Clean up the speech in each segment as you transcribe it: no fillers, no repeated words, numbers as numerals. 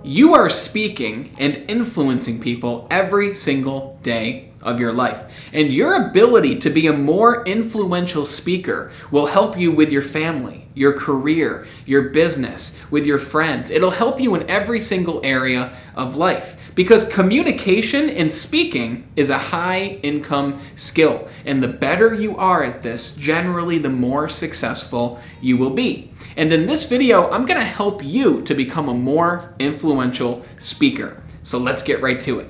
You are speaking and influencing people every single day of your life. And your ability to be a more influential speaker will help you with your family, your career, your business, with your friends. It'll help you in every single area of life. Because communication and speaking is a high income skill. And the better you are at this, generally the more successful you will be. And in this video, I'm going to help you to become a more influential speaker. So let's get right to it.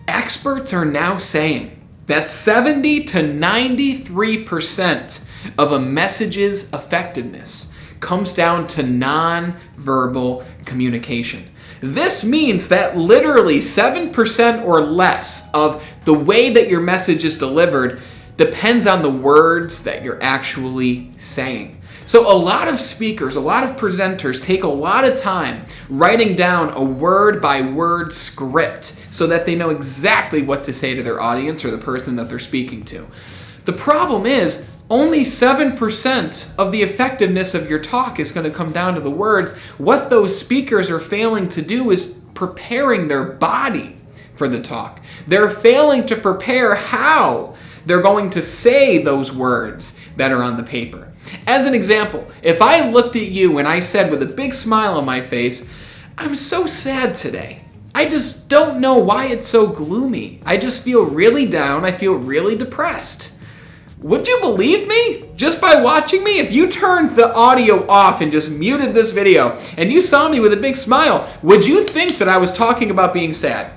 Experts are now saying that 70 to 93% of a message's effectiveness comes down to non-verbal communication. This means that literally 7% or less of the way that your message is delivered depends on the words that you're actually saying. So a lot of speakers, a lot of presenters take a lot of time writing down a word-by-word script so that they know exactly what to say to their audience or the person that they're speaking to. The problem is, only 7% of the effectiveness of your talk is going to come down to the words. What those speakers are failing to do is preparing their body for the talk. They're failing to prepare how they're going to say those words that are on the paper. As an example, if I looked at you and I said with a big smile on my face, "I'm so sad today. I just don't know why it's so gloomy. I just feel really down. I feel really depressed." Would you believe me just by watching me? If you turned the audio off and just muted this video and you saw me with a big smile, would you think that I was talking about being sad?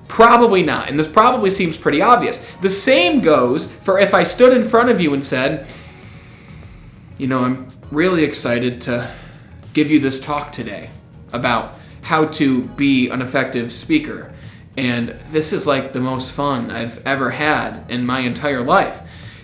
Probably not, and this probably seems pretty obvious. The same goes for if I stood in front of you and said, I'm really excited to give you this talk today about how to be an effective speaker, and this is like the most fun I've ever had in my entire life.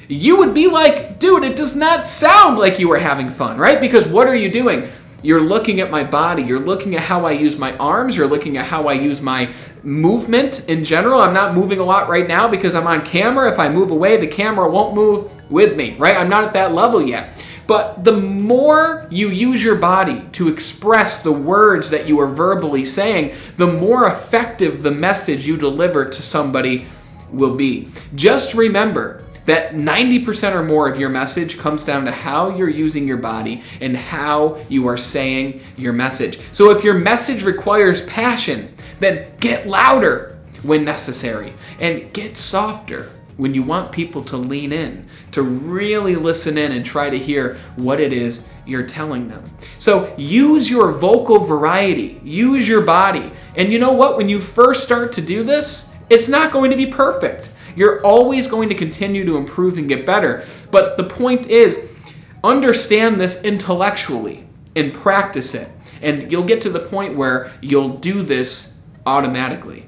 You would be like, dude, it does not sound like you were having fun, right? Because what are you doing? You're looking at my body. You're looking at how I use my arms. You're looking at how I use my movement in general. I'm not moving a lot right now because I'm on camera. If I move away, the camera won't move with me, right? I'm not at that level yet. But the more you use your body to express the words that you are verbally saying, the more effective the message you deliver to somebody will be. Just remember that 90% or more of your message comes down to how you're using your body and how you are saying your message. So if your message requires passion, then get louder when necessary and get softer when you want people to lean in, to really listen in and try to hear what it is you're telling them. So use your vocal variety, use your body. And you know what? When you first start to do this, it's not going to be perfect. You're always going to continue to improve and get better. But the point is, understand this intellectually and practice it. And you'll get to the point where you'll do this automatically.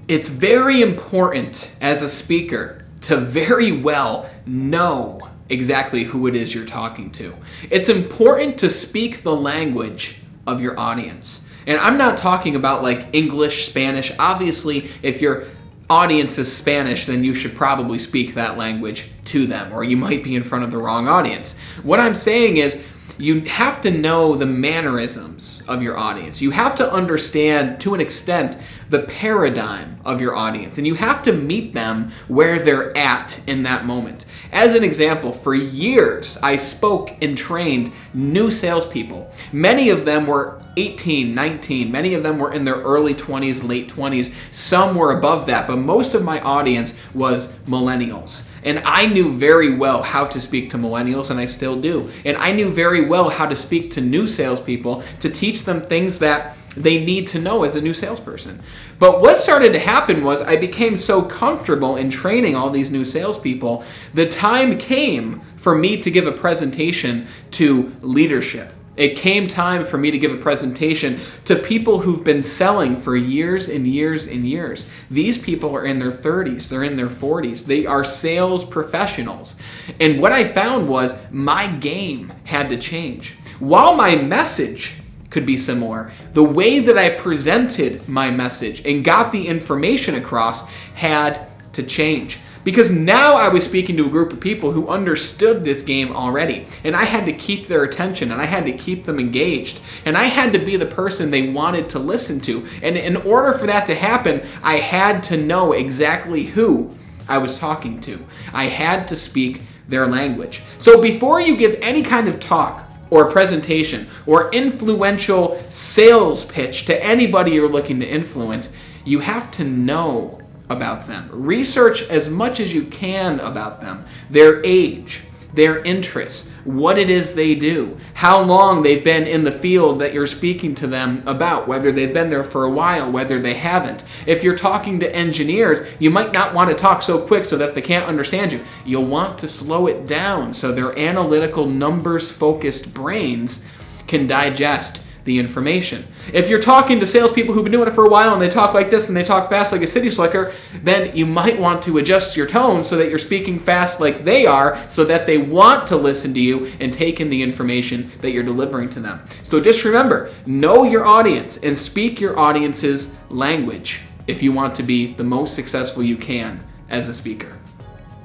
It's very important as a speaker to very well know exactly who it is you're talking to. It's important to speak the language of your audience. And I'm not talking about like English, Spanish. Obviously, if your audience is Spanish, then you should probably speak that language to them, or you might be in front of the wrong audience. What I'm saying is, you have to know the mannerisms of your audience. You have to understand, to an extent, the paradigm of your audience, and you have to meet them where they're at in that moment. As an example, for years, I spoke and trained new salespeople. Many of them were 18, 19. Many of them were in their early 20s, late 20s. Some were above that, but most of my audience was millennials. And I knew very well how to speak to millennials, and I still do. And I knew very well how to speak to new salespeople to teach them things that they need to know as a new salesperson. But what started to happen was I became so comfortable in training all these new salespeople, the time came for me to give a presentation to leadership. It came time for me to give a presentation to people who've been selling for years and years and years. These people are in their 30s, they're in their 40s. They are sales professionals. And what I found was my game had to change. While my message could be similar, the way that I presented my message and got the information across had to change. Because now I was speaking to a group of people who understood this game already. And I had to keep their attention, and I had to keep them engaged. And I had to be the person they wanted to listen to. And in order for that to happen, I had to know exactly who I was talking to. I had to speak their language. So before you give any kind of talk or presentation or influential sales pitch to anybody you're looking to influence, you have to know about them. Research as much as you can about them, their age, their interests, what it is they do, how long they've been in the field that you're speaking to them about, whether they've been there for a while, whether they haven't. If you're talking to engineers, you might not want to talk so quick so that they can't understand you. You'll want to slow it down so their analytical, numbers-focused brains can digest the information. If you're talking to salespeople who've been doing it for a while and they talk like this and they talk fast like a city slicker, then you might want to adjust your tone so that you're speaking fast like they are, so that they want to listen to you and take in the information that you're delivering to them. So just remember, know your audience and speak your audience's language if you want to be the most successful you can as a speaker.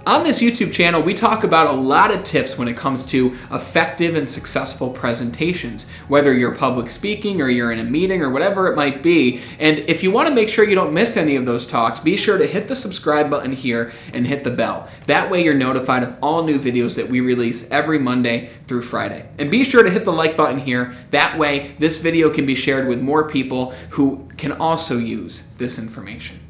On this YouTube channel, we talk about a lot of tips when it comes to effective and successful presentations, whether you're public speaking or you're in a meeting or whatever it might be. And if you want to make sure you don't miss any of those talks, be sure to hit the subscribe button here and hit the bell. That way you're notified of all new videos that we release every Monday through Friday. And be sure to hit the like button here. That way this video can be shared with more people who can also use this information.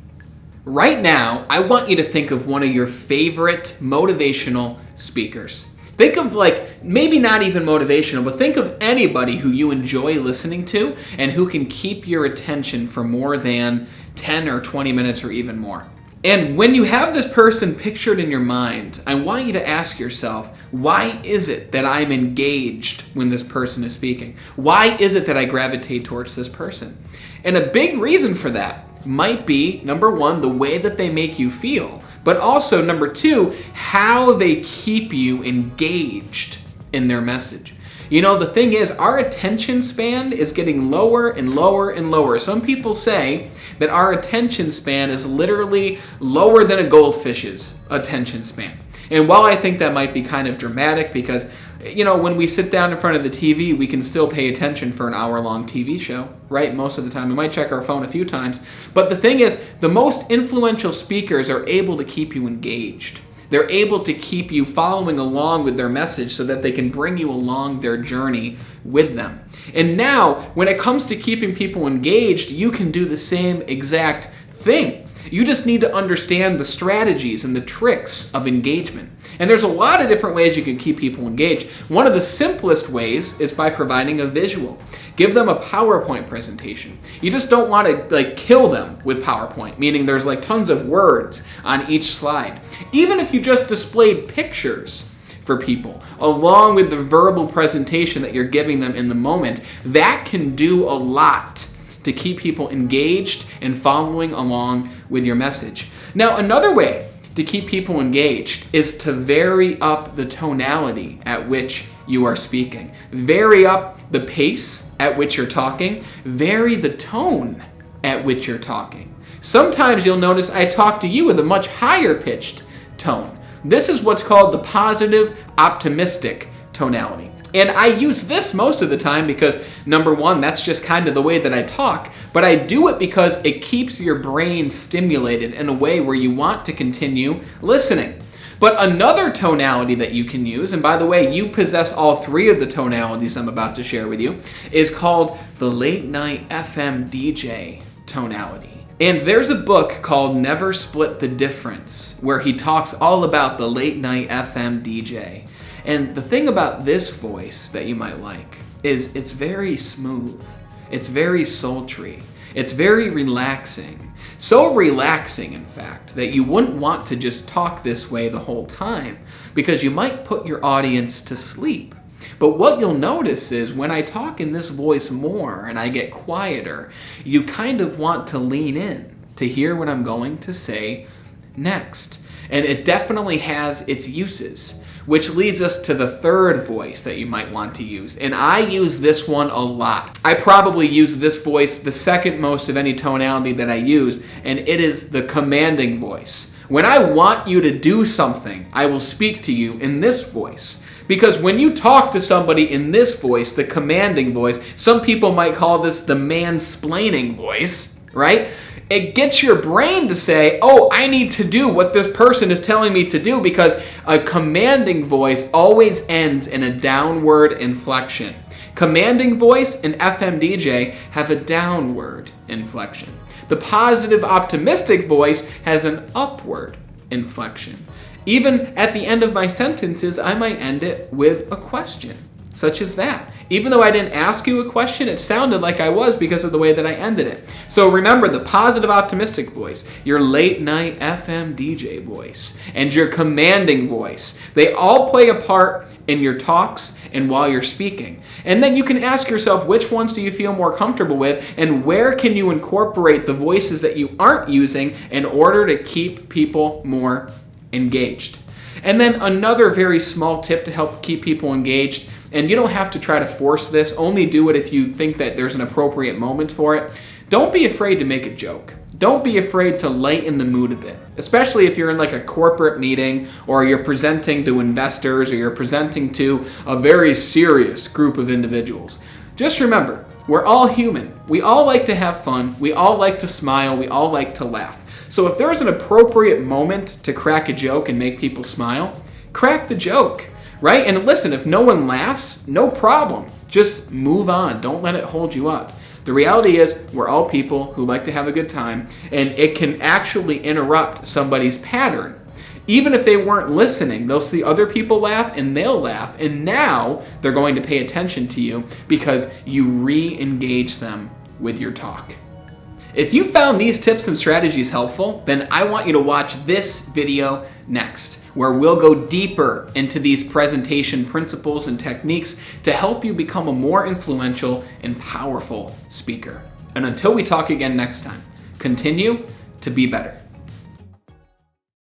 Right now, I want you to think of one of your favorite motivational speakers. Think of, like, maybe not even motivational, but think of anybody who you enjoy listening to and who can keep your attention for more than 10 or 20 minutes or even more. And when you have this person pictured in your mind, I want you to ask yourself, why is it that I'm engaged when this person is speaking? Why is it that I gravitate towards this person? And a big reason for that might be, number one, the way that they make you feel, but also, number two, how they keep you engaged in their message. You know, the thing is, our attention span is getting lower and lower and lower. Some people say that our attention span is literally lower than a goldfish's attention span. And while I think that might be kind of dramatic because, you know, when we sit down in front of the TV, we can still pay attention for an hour-long TV show, right? Most of the time. We might check our phone a few times. But the thing is, the most influential speakers are able to keep you engaged. They're able to keep you following along with their message so that they can bring you along their journey with them. And now, when it comes to keeping people engaged, you can do the same exact thing. You just need to understand the strategies and the tricks of engagement. And there's a lot of different ways you can keep people engaged. One of the simplest ways is by providing a visual. Give them a PowerPoint presentation. You just don't want to kill them with PowerPoint, meaning there's tons of words on each slide. Even if you just displayed pictures for people, along with the verbal presentation that you're giving them in the moment, that can do a lot to keep people engaged and following along with your message. Now, another way to keep people engaged is to vary up the tonality at which you are speaking. Vary up the pace at which you're talking. Vary the tone at which you're talking. Sometimes you'll notice I talk to you with a much higher pitched tone. This is what's called the positive optimistic tonality. And I use this most of the time because, number one, that's just kind of the way that I talk, but I do it because it keeps your brain stimulated in a way where you want to continue listening. But another tonality that you can use, and by the way, you possess all three of the tonalities I'm about to share with you, is called the late night FM DJ tonality. And there's a book called Never Split the Difference, where he talks all about the late night FM DJ. And the thing about this voice that you might like is it's very smooth. It's very sultry. It's very relaxing. So relaxing, in fact, that you wouldn't want to just talk this way the whole time because you might put your audience to sleep. But what you'll notice is when I talk in this voice more and I get quieter, you kind of want to lean in to hear what I'm going to say next. And it definitely has its uses, which leads us to the third voice that you might want to use. And I use this one a lot. I probably use this voice the second most of any tonality that I use, and it is the commanding voice, When I want you to do something, I will speak to you in this voice. Because when you talk to somebody in this voice, the commanding voice, some people might call this the mansplaining voice, right? It gets your brain to say, oh, I need to do what this person is telling me to do, because a commanding voice always ends in a downward inflection. Commanding voice and FM DJ have a downward inflection. The positive, optimistic voice has an upward inflection. Even at the end of my sentences, I might end it with a question, such as that. Even though I didn't ask you a question, it sounded like I was because of the way that I ended it. So remember, the positive, optimistic voice, your late night FM DJ voice, and your commanding voice, they all play a part in your talks and while you're speaking. And then you can ask yourself, which ones do you feel more comfortable with, and where can you incorporate the voices that you aren't using in order to keep people more engaged. And then another very small tip to help keep people engaged, and you don't have to try to force this, only do it if you think that there's an appropriate moment for it. Don't be afraid to make a joke. Don't be afraid to lighten the mood a bit, especially if you're in like a corporate meeting, or you're presenting to investors, or you're presenting to a very serious group of individuals. Just remember, we're all human. We all like to have fun. We all like to smile. We all like to laugh. So if there's an appropriate moment to crack a joke and make people smile, crack the joke, right? And listen, if no one laughs, no problem. Just move on. Don't let it hold you up. The reality is, we're all people who like to have a good time, and it can actually interrupt somebody's pattern. Even if they weren't listening, they'll see other people laugh and they'll laugh, and now they're going to pay attention to you because you re-engage them with your talk. If you found these tips and strategies helpful, then I want you to watch this video next, where we'll go deeper into these presentation principles and techniques to help you become a more influential and powerful speaker. And until we talk again next time, continue to be better.